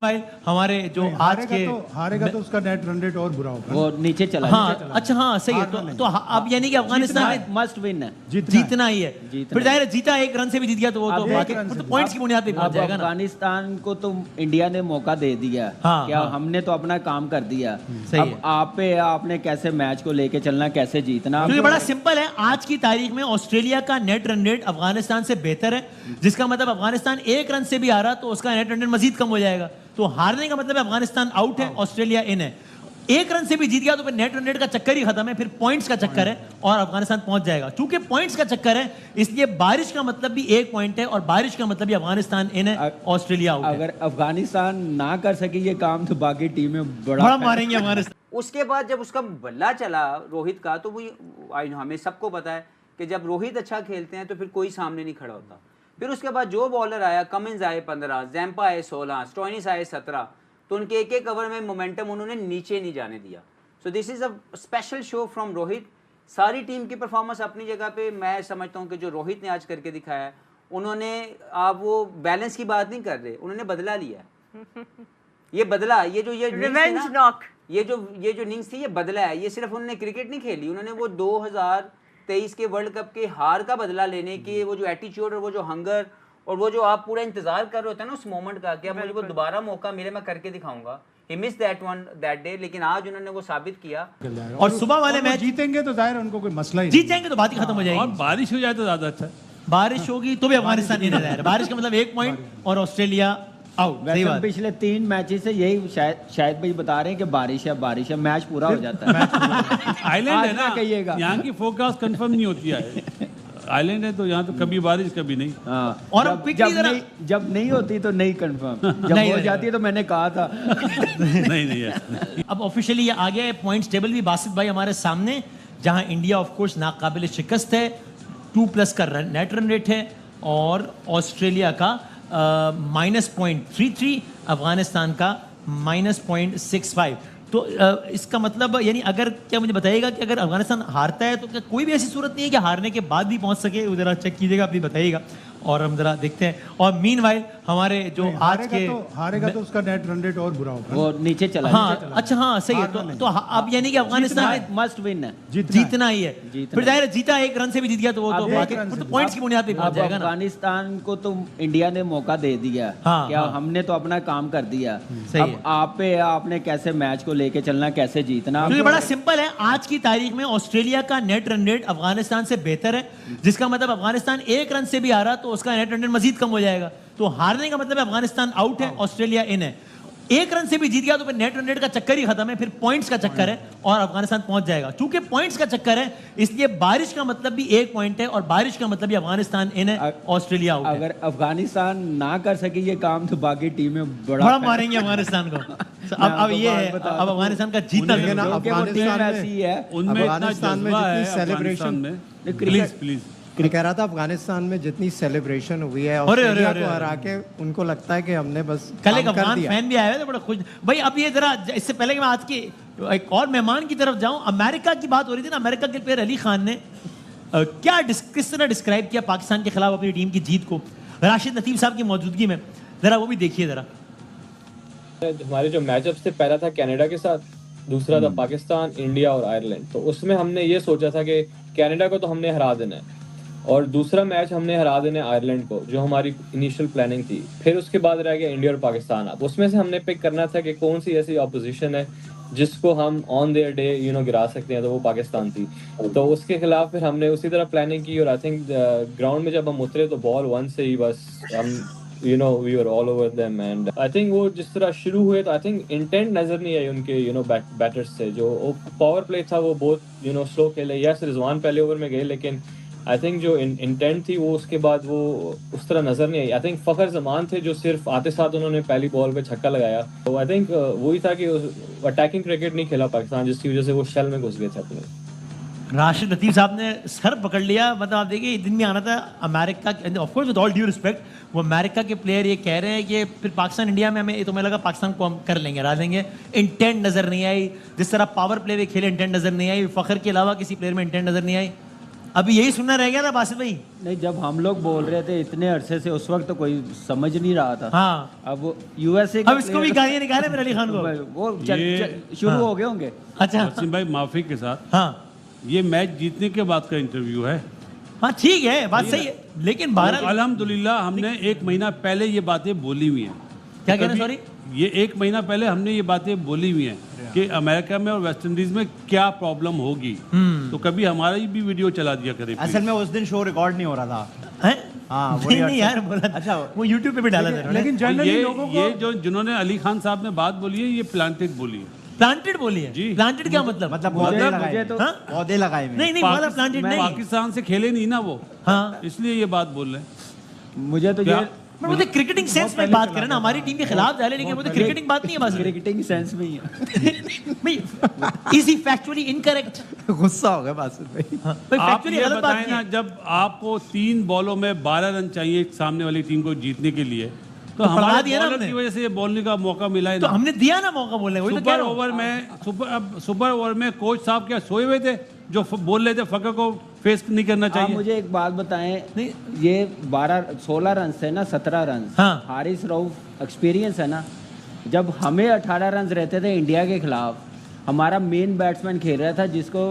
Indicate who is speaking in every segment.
Speaker 1: भाई हमारे जो आज के
Speaker 2: हारेगा तो उसका नेट रन रेट और बुरा होगा।
Speaker 3: वो नीचे चला
Speaker 1: हाँ अच्छा हाँ सही है तो अब यानी कि अफगानिस्तान
Speaker 3: मस्ट विन है,
Speaker 1: जीतना ही है।
Speaker 3: जीतना
Speaker 1: फिर जाहिर है जीता एक रन से भी जीत गया तो वो तो
Speaker 3: अब
Speaker 1: बाकी तो पॉइंट्स की बुनियाद पे पहुंच
Speaker 3: अब
Speaker 1: जाएगा ना।
Speaker 3: अफगानिस्तान को तो इंडिया ने मौका दे दिया।
Speaker 1: हाँ,
Speaker 3: क्या
Speaker 1: हाँ।
Speaker 3: हमने तो अपना काम कर दिया।
Speaker 1: सही
Speaker 3: अब
Speaker 1: है।
Speaker 3: आप पे आपने कैसे मैच को लेके चलना, कैसे जीतना।
Speaker 1: तो ये बड़ा सिंपल है, आज की तारीख में ऑस्ट्रेलिया का नेट रन रेट अफगानिस्तान से बेहतर है, जिसका मतलब अफगानिस्तान एक रन से भी आ रहा तो उसका नेट रन रेट मजीद कम हो जाएगा। तो हारने का मतलब अफगानिस्तान आउट है, ऑस्ट्रेलिया इन है। एक रन से भी जीत गया तो फिर नेट रन रेट का चक्कर ही खत्म है, फिर पॉइंट्स का चक्कर है और अफगानिस्तान पहुंच जाएगा। क्योंकि पॉइंट्स का चक्कर है इसलिए बारिश का मतलब भी एक पॉइंट है और बारिश का मतलब भी अफगानिस्तान इन है, ऑस्ट्रेलिया आउट है।
Speaker 3: अगर अफगानिस्तान ना कर सकी ये काम तो बाकी टीमें
Speaker 1: बड़ा मारेंगे अफगानिस्तान।
Speaker 4: उसके बाद जब उसका बल्ला चला रोहित का, तो वो हमें सबको पता है कि जब रोहित अच्छा खेलते हैं तो फिर कोई सामने नहीं खड़ा होता। फिर उसके बाद जो बॉलर आया, कमिंस आए 15, जैम्पा आए 16, स्टोइनिस आए 17, तो उनके एक एक ओवर में मोमेंटम उन्होंने नीचे नहीं जाने दिया। So this is a special show from Rohit. सारी टीम की परफॉर्मेंस अपनी जगह पे, मैं समझता हूँ कि जो रोहित ने आज करके दिखाया है, उन्होंने, आप वो बैलेंस की बात नहीं कर रहे, उन्होंने बदला लिया है। ये बदला, ये जो ये
Speaker 5: रिवेंज नॉक,
Speaker 4: ये जो इनिंग्स थी ये बदला है। ये सिर्फ उन्होंने क्रिकेट नहीं खेली, उन्होंने वो 2023 के वर्ल्ड कप के हार का बदला लेने की वो जो एटीट्यूड और वो जो हंगर और वो जो आप पूरा इंतजार कर रहे होते हैं ना उस मोमेंट का कि अब मुझे वो दोबारा मौका मिले, मैं करके दिखाऊंगा। He miss that one that day, लेकिन आज उन्होंने वो साबित किया।
Speaker 1: और सुबह वाले मैच
Speaker 2: जीतेंगे तो जाहिर है उनको कोई मसला ही
Speaker 1: जीत जाएंगे तो बात ही खत्म हो
Speaker 6: और
Speaker 1: जाएगी।
Speaker 6: बारिश हो जाए तो ज्यादा अच्छा है।
Speaker 1: बारिश होगी तो भी अफगानिस्तान नहीं रह। बारिश का मतलब एक पॉइंट और ऑस्ट्रेलिया आउट। सही
Speaker 3: वैसे
Speaker 1: बात।
Speaker 3: पिछले 3 मैचेस से यही शायद भाई बता रहे हैं कि बारिश है, मैच पूरा हो जाता है।
Speaker 6: आइलैंड है
Speaker 3: आज
Speaker 6: ना,
Speaker 3: ना कहिएगा।
Speaker 6: यहाँ की फोरकास्ट कंफर्म नहीं होती है। आइलैंड है तो यहाँ तो कभी बारिश कभी नहीं।
Speaker 3: हाँ,
Speaker 1: और
Speaker 3: जब नहीं होती तो नहीं कंफर्म, जब
Speaker 1: नहीं
Speaker 3: हो जाती है तो मैंने कहा था।
Speaker 6: नहीं नहीं है।
Speaker 1: अब ऑफिशियली ये आ गया है पॉइंट्स टेबल भी बासित भाई हमारे सामने, जहां इंडिया ऑफ कोर्स नाकाबिल शिकस्त है, 2+ का नेट रन रेट है और ऑस्ट्रेलिया का -0.33, अफगानिस्तान का -0.65। तो इसका मतलब यानी अगर क्या मुझे बताइएगा कि अगर अफगानिस्तान हारता है तो क्या कोई भी ऐसी सूरत नहीं है कि हारने के बाद भी पहुंच सके? जरा चेक कीजिएगा, आप भी बताइएगा और हम जरा देखते हैं। और मीनवाइल हमारे जो आज के
Speaker 2: हारेगा तो उसका नेट रन रेट और बुरा होगा।
Speaker 3: वो नीचे चला
Speaker 1: हाँ अच्छा हाँ सही है तो अब यानी कि अफगानिस्तान
Speaker 3: मस्ट विन है,
Speaker 1: जीतना ही है। फिर जाहिर है जीता एक रन से भी जीत गया तो वो तो बाकी तो पॉइंट्स की बुनियाद पे पहुंच
Speaker 3: अब
Speaker 1: जाएगा ना।
Speaker 3: अफगानिस्तान को तो इंडिया ने मौका दे दिया।
Speaker 1: हाँ,
Speaker 3: क्या
Speaker 1: हाँ।
Speaker 3: हमने तो अपना काम कर दिया।
Speaker 1: सही
Speaker 3: अब
Speaker 1: है।
Speaker 3: आप पे आपने कैसे मैच को लेके चलना, कैसे जीतना।
Speaker 1: तो ये बड़ा सिंपल है, आज की तारीख में ऑस्ट्रेलिया का नेट रन रेट अफगानिस्तान से बेहतर है, जिसका मतलब अफगानिस्तान एक रन से भी आ रहा तो उसका नेट रन रेट मजीद कम हो जाएगा। तो हारने का मतलब अफगानिस्तान आउट है, ऑस्ट्रेलिया इन है। एक रन से भी जीत गया तो फिर नेट रन रेट का चक्कर ही खत्म है, फिर पॉइंट्स का चक्कर है और अफगानिस्तान पहुंच जाएगा। क्योंकि पॉइंट्स का चक्कर है इसलिए बारिश का मतलब भी एक पॉइंट है और बारिश का मतलब भी अफगानिस्तान इन है, ऑस्ट्रेलिया आउट है।
Speaker 3: अगर अफगानिस्तान ना कर सकी ये काम तो बाकी टीमें
Speaker 1: बड़ा मारेंगे अफगानिस्तान को। अब ये है, अब अफगानिस्तान का जीतना
Speaker 6: उन्हें
Speaker 1: जरूरी है।
Speaker 3: अफगानिस्तान ऐसी है।
Speaker 6: उनमें इतना
Speaker 2: अफगानिस्तान में
Speaker 6: जज्बा है,
Speaker 2: जितनी
Speaker 6: अफगानिस्तान
Speaker 2: celebration-
Speaker 6: में। प्लीज प्लीज
Speaker 2: मैं कह रहा था अफगानिस्तान में जितनी सेलिब्रेशन हुई है
Speaker 1: अरे,
Speaker 2: ऑस्ट्रेलिया
Speaker 1: अरे,
Speaker 2: को
Speaker 1: अरे।
Speaker 2: हरा के उनको लगता है कि हमने बस
Speaker 1: कल एक
Speaker 2: काम कर
Speaker 1: अफगान
Speaker 2: दिया।
Speaker 1: फैन भी आया हुआ था, बड़ा खुश भाई। अब ये जरा इससे पहले कि मैं आज की एक और मेहमान की तरफ जाऊं, अमेरिका की बात हो रही थी ना। अमेरिका के प्लेयर अली खान ने किस तरह डिस्क्राइब किया पाकिस्तान के खिलाफ अपनी टीम की जीत को, राशिद लतीफ साहब की मौजूदगी में, जरा वो भी देखिए जरा।
Speaker 7: हमारे जो मैचअप से पहला था कनाडा के साथ, दूसरा था पाकिस्तान, इंडिया और आयरलैंड। तो उसमें हमने ये सोचा था कि कनाडा को तो हमने हरा देना है और दूसरा मैच हमने हरा देना है आयरलैंड को, जो हमारी इनिशियल प्लानिंग थी। फिर उसके बाद रह गया इंडिया और पाकिस्तान। अब उसमें से हमने पिक करना था कि कौन सी ऐसी ऑपोजिशन है जिसको हम ऑन देयर डे गिरा सकते हैं, तो वो पाकिस्तान थी। तो उसके खिलाफ फिर हमने उसी तरह प्लानिंग की और आई थिंक ग्राउंड में जब हम उतरे तो बॉल 1 से ही बस हम we were all over them. And I think वो जिस तरह शुरू हुए तो आई थिंक इंटेंट नजर नहीं आई उनके बैटर्स से। जो पावर प्ले था वो बहुत स्लो खेले। यस, रिजवान पहले ओवर में गए, लेकिन आई थिंक जो इंटेंट थी वो उसके बाद वो उस तरह नजर नहीं आई। आई थिंक फखर जमान थे जो सिर्फ आते साथ उन्होंने पहली बॉल पे छक्का लगाया। तो आई थिंक वही था कि अटैकिंग क्रिकेट नहीं खेला पाकिस्तान, जिसकी वजह से वो शेल में घुस गए थे अपने।
Speaker 1: राशिद लतीफ साहब ने सर पकड़ लिया। मतलब आप देखिए दिन में आना था America, of course with all due respect, वो अमेरिका के प्लेयर ये कह रहे हैं कि फिर पाकिस्तान इंडिया में हमें, तो मुझे लगा पाकिस्तान को हम कर लेंगे, हरा देंगे। इंटेंट नजर नहीं आई, जिस तरह पावर प्ले में खेले इंटेंट नजर नहीं आई, फखर के अलावा किसी प्लेयर में इंटेंट नजर नहीं आई। अभी यही सुनना रह गया था बासित भाई।
Speaker 3: नहीं, जब हम लोग बोल रहे थे इतने अरसे से, उस वक्त तो कोई समझ नहीं रहा था।
Speaker 1: हाँ,
Speaker 3: अब यूएसए
Speaker 1: अब इसको भी गालियां निकाले मेरे अली खान को।
Speaker 3: वो शुरू हो गए होंगे।
Speaker 1: अच्छा,
Speaker 6: वसीम भाई माफी के साथ,
Speaker 1: हाँ
Speaker 6: ये मैच जीतने के बाद का इंटरव्यू है।
Speaker 1: हाँ ठीक है, बात सही है, लेकिन भारत
Speaker 6: अल्हम्दुलिल्लाह हमने 1 महीना पहले ये बातें बोली हुई हैं।
Speaker 1: क्या कह रहे हैं,
Speaker 6: कभी-
Speaker 1: सॉरी?
Speaker 6: ये 1 महीना पहले हमने ये बातें बोली हुई हैं कि अमेरिका में और वेस्ट इंडीज में क्या प्रॉब्लम होगी, तो कभी हमारा भी वीडियो चला दिया करे please।
Speaker 5: असल में उस दिन शो रिकॉर्ड नहीं हो रहा था।
Speaker 1: हैं?
Speaker 5: हाँ, वो
Speaker 1: नहीं
Speaker 5: यार
Speaker 1: नहीं यार, बोला
Speaker 5: अच्छा,
Speaker 1: वो YouTube पे भी डाला था उन्होंने।
Speaker 2: लेकिन
Speaker 6: और
Speaker 2: जनरली लोगों को
Speaker 6: ये जो जिन्होंने अली खान साहब ने बात बोली है, ये प्लांटेड बोली है।
Speaker 1: प्लांटेड बोली है।
Speaker 6: जी।
Speaker 1: प्लांटेड क्या मतलब?
Speaker 5: मतलब
Speaker 3: मुझे
Speaker 5: पौधे
Speaker 3: मुझे
Speaker 5: लगाए,
Speaker 3: तो
Speaker 1: हाँ?
Speaker 5: पौधे लगाए मैंने।
Speaker 1: नहीं नहीं, मतलब प्लांटेड नहीं।
Speaker 6: पाकिस्तान से खेले नहीं ना वो,
Speaker 1: हाँ,
Speaker 6: इसलिए ये बात बोल रहे हैं।
Speaker 3: मुझे तो
Speaker 6: क्या?
Speaker 3: ये
Speaker 1: पर मुझे क्रिकेटिंग सेंस में बात करें ना, हमारी टीम के खिलाफ डाले, लेकिन मुझे क्रिकेटिंग बात नहीं है बस।
Speaker 3: क्रिकेटिंग सेंस में ही है।
Speaker 1: Is he factually incorrect?
Speaker 5: गुस्सा हो गया बासित भाई।
Speaker 1: भाई
Speaker 6: आप
Speaker 1: फैक्चुअली
Speaker 6: ये
Speaker 1: गलत बात
Speaker 6: बताएं
Speaker 1: की
Speaker 6: ना,
Speaker 1: है।
Speaker 6: जब आपको 3 बॉलों में 12 रन चाहिए सामने वाली टीम को जीतने के लिए, तो
Speaker 1: पकड़ा
Speaker 6: हमारे
Speaker 1: दिया ना
Speaker 6: बॉलर
Speaker 1: हमने।
Speaker 6: की वजह से ये बोलने का मौका मिला है
Speaker 1: तो
Speaker 6: ना।
Speaker 1: हमने दिया ना मौका बोलने, वही तो कह
Speaker 6: सुपर
Speaker 1: रहा हूं।
Speaker 6: ओवर में सुपर ओवर में कोच साहब क्या सोए हुए थे जो बोल रहे थे फकर को फेस नहीं करना
Speaker 3: आप
Speaker 6: चाहिए?
Speaker 3: मुझे एक बात बताएं,
Speaker 1: नहीं।
Speaker 3: ये 16 रन है ना, 17 रन।
Speaker 1: हाँ।
Speaker 3: हारिस रऊफ एक्सपीरियंस है ना। जब हमें 18 रन रहते थे इंडिया के खिलाफ, हमारा मेन बैट्समैन खेल रहा था जिसको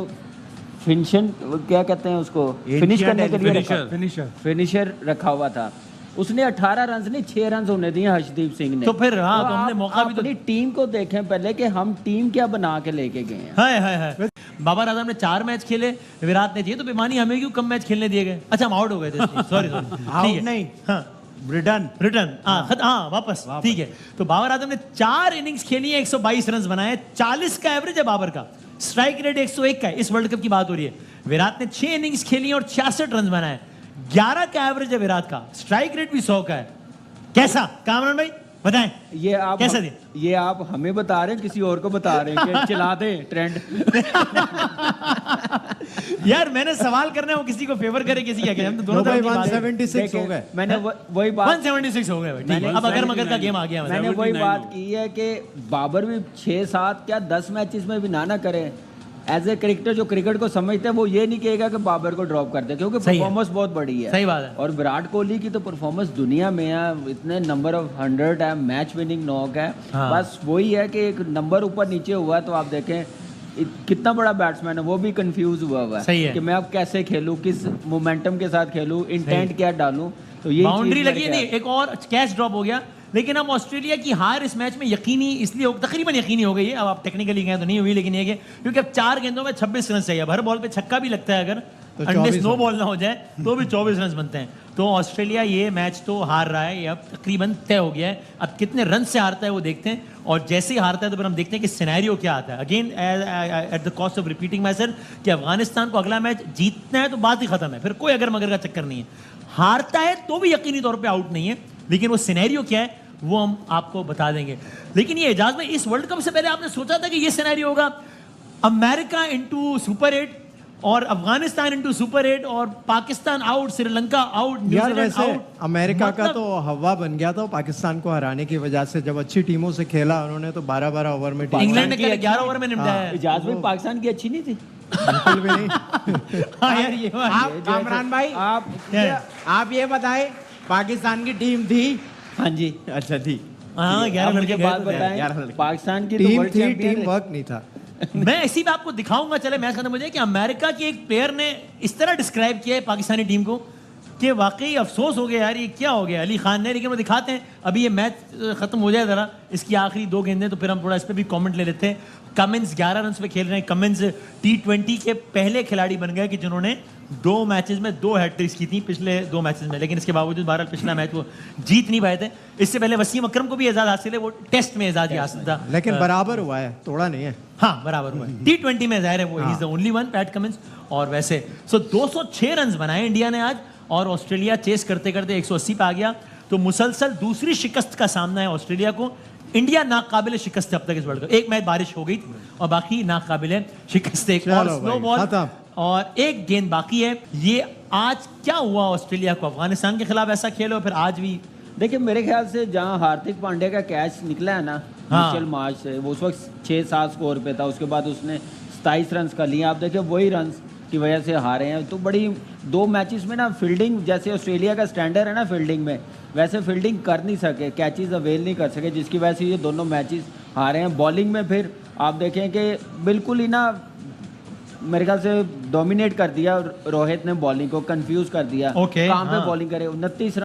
Speaker 3: फिनिशन क्या कहते हैं उसको, फिनिश करने के लिए फिनिशर रखा हुआ था। उसने 18 रन नहीं 6 रन होने दिए हर्षदीप सिंह ने।
Speaker 1: तो फिर हाँ, तो हमने
Speaker 3: आप
Speaker 1: मौका भी तो
Speaker 3: अपनी टीम को देखें पहले कि हम टीम क्या बना के लेके गए हैं।
Speaker 1: है। बाबर आजम ने 4 मैच खेले, विराट ने दिए, तो बेमानी हमें क्यों कम मैच खेलने दिए गए? अच्छा, हम आउट हो गए थे, सॉरी
Speaker 5: आउट नहीं,
Speaker 1: हाँ, रिटर्न हाँ वापस, ठीक है। तो बाबर आजम ने 4 इनिंग्स खेली है, 122 रन बनाए, 40 का एवरेज है बाबर का, स्ट्राइक रेट 101 का है। इस वर्ल्ड कप की बात हो रही है। विराट ने 6 इनिंग्स खेली और 66 रन बनाए, 11 का एवरेज है विराट का, स्ट्राइक रेट भी 100 का है। कैसा कामरान भाई बताएं? कैसा दिया?
Speaker 3: ये आप हमें बता रहे हैं, किसी और को बता रहे हैं कि चला दे ट्रेंड।
Speaker 1: यार मैंने सवाल करना है, वो किसी को फेवर करे किसी का क्या, हम तो दोनों
Speaker 2: भाई
Speaker 1: तरफ की बात है।
Speaker 2: 176 हो गए।
Speaker 3: मैंने वही बात
Speaker 1: 176 हो गए भाई, ठीक है। अब अगर मगर का गेम आ गया
Speaker 3: मैंने
Speaker 1: मतलब।
Speaker 3: वही
Speaker 6: 79
Speaker 3: बात
Speaker 6: हो।
Speaker 3: की है कि बाबर भी 6-7 क्या 10 मैचेस में भी ना करे। एज ए क्रिकेटर जो क्रिकेट को समझते हैं वो ये नहीं कहेगा कि बाबर को ड्रॉप कर दे, क्योंकि
Speaker 1: सही है।
Speaker 3: परफॉर्मेंस बहुत बड़ी है।
Speaker 1: सही बात है।
Speaker 3: और विराट कोहली की तो परफॉर्मेंस दुनिया में है, इतने नंबर ऑफ 100 है, मैच विनिंग नॉक है।
Speaker 1: हाँ।
Speaker 3: बस वही है कि एक नंबर ऊपर नीचे हुआ, तो आप देखें कितना बड़ा बैट्समैन है, वो भी कंफ्यूज हुआ
Speaker 1: सही है।
Speaker 3: कि मैं अब कैसे खेलूं, किस मोमेंटम के साथ खेलूं, इंटेंट क्या डालूं। तो ये
Speaker 1: बाउंड्री लगी है, नहीं एक और कैच ड्रॉप हो गया, लेकिन अब ऑस्ट्रेलिया की हार इस मैच में यकीनी इसलिए तकरीबन यकीनी हो गई है। अब आप टेक्निकली गए तो नहीं हुई, लेकिन ये कि क्योंकि अब 4 गेंदों में 26 रन चाहिए। अब हर बॉल पे छक्का भी लगता है, अगर
Speaker 2: तो
Speaker 1: अंडे
Speaker 2: 24
Speaker 1: स्नो
Speaker 2: रन।
Speaker 1: बॉल ना हो जाए तो भी 24 रन बनते हैं। तो ऑस्ट्रेलिया ये मैच तो हार रहा है, ये अब तकरीबन तय हो गया है। अब कितने रन से हारता है वो देखते हैं, और जैसे ही हारता है तो फिर हम देखते हैं कि सिनेरियो क्या आता है। Again at the cost of repeating my self कि अफगानिस्तान को अगला मैच जीतना है तो बात ही खत्म है, फिर कोई अगर मगर का चक्कर नहीं है। हारता है तो भी यकीनी तौर पे आउट नहीं है, लेकिन वो सिनेरियो क्या है वो हम आपको बता देंगे। लेकिन ये एजाज में इस वर्ल्ड कप से पहले आपने सोचा था कि ये सिनेरियो होगा, अमेरिका इनटू सुपर 8 और अफगानिस्तान इनटू सुपर 8 और पाकिस्तान आउट, श्रीलंका आउट,
Speaker 2: यार
Speaker 1: न्यूजीलैंड
Speaker 2: वैसे
Speaker 1: आउट।
Speaker 2: अमेरिका का
Speaker 1: मतलब-
Speaker 2: तो हवा बन गया था पाकिस्तान को हराने की वजह से। जब अच्छी टीमों से खेला उन्होंने तो 12-12 ओवर में टीम
Speaker 1: इंग्लैंड ने
Speaker 3: की
Speaker 1: कल
Speaker 3: अच्छी
Speaker 1: 11 ओवर में निपटाया है।
Speaker 3: इजाज में पाकिस्तान की अच्छी नहीं थी।
Speaker 2: बिल्कुल भी नहीं।
Speaker 1: हाँ यार ये बात है।
Speaker 5: आप कामरान भाई,
Speaker 1: क्या?
Speaker 5: आप ये बताएं, पाकिस्तान की टीम थी?
Speaker 3: हाँ जी।
Speaker 5: अच्छा थी।
Speaker 1: हाँ 11
Speaker 3: आप मुझे
Speaker 1: लड़के
Speaker 3: बात
Speaker 1: गए थे।
Speaker 3: बताएं, पाकिस्तान की तो
Speaker 2: टीम
Speaker 3: वर्ल्ड
Speaker 2: थी,
Speaker 3: चैंपियन
Speaker 2: टीम
Speaker 3: है।
Speaker 2: वर्क नहीं था।
Speaker 1: मैं ऐसी भी आपको दिखाऊंगा, चले मैच खत्म हो जाए, कि अमेरिका के एक प्लेयर ने इस तरह डिस्क्राइब किया है पाकिस्तानी टीम को कि वाकई अफसोस हो गया यार, ये क्या हो गया अली खान ने। लेकिन वो दिखाते हैं, अभी ये मैच खत्म हो जाए ज़रा, इसकी आखिरी 2 गेंदें, तो फिर हम थोड़ा इस पर भी कमेंट ले लेते हैं। कमिंस 11 रन पे खेल रहे हैं। कमिंस T20 के पहले खिलाड़ी बन गए कि जिन्होंने 2 मैचेस में 2 हैट्रिक्स की थी पिछले 2 मैचेस में, लेकिन इसके बावजूद बहरहाल पिछला मैच वो जीत नहीं पाए थे। इससे पहले वसीम अकरम को भी एजाज हासिल है, वो टेस्ट में एजाज ही हासिल था।
Speaker 2: लेकिन बराबर हुआ है, तोड़ा नहीं है।
Speaker 1: हाँ बराबर हुआ है। T20 में जाहिर है वो he is the only one, PAT Cummins. और वैसे 206 रन बनाए इंडिया ने आज, और ऑस्ट्रेलिया चेस करते करते 180 पे आ गया। तो मुसलसल दूसरी शिकस्त का सामना है ऑस्ट्रेलिया को। इंडिया नाकाबिल शिकस्त है अब तक इस वर्ल्ड कप। एक मैच बारिश हो गई थी और बाकी नाकाबिल शिकस्त। एक और
Speaker 2: चलो
Speaker 1: स्लो
Speaker 2: भाई,
Speaker 1: बॉल
Speaker 2: खत्म।
Speaker 1: और एक गेंद बाकी है। ये आज क्या हुआ ऑस्ट्रेलिया को? अफगानिस्तान के खिलाफ ऐसा खेलो, फिर आज भी
Speaker 3: देखिए मेरे ख्याल से जहां हार्दिक पांड्या का कैच निकला है ना
Speaker 1: हाँ।
Speaker 3: मिचेल मार्श से, वो उस वक्त 6-7 स्कोर पे था, उसके बाद उसने 27 रन का लिया। आप देखिए वही रन की वजह से हारे हैं। तो बड़ी 2 मैचेस में ना फील्डिंग, जैसे ऑस्ट्रेलिया का स्टैंडर्ड है ना फील्डिंग में, वैसे फील्डिंग कर नहीं सके, कैचेस अवेल नहीं कर सके, जिसकी वजह से ये दोनों मैचेस हारे हैं। बॉलिंग में फिर आप देखें कि बिल्कुल ही ना मेरे ख्याल से डोमिनेट कर दिया रोहित ने, बॉलिंग को कंफ्यूज कर दिया।
Speaker 1: Okay,
Speaker 3: कहाँ पे
Speaker 1: हाँ।
Speaker 3: बॉलिंग करे, 29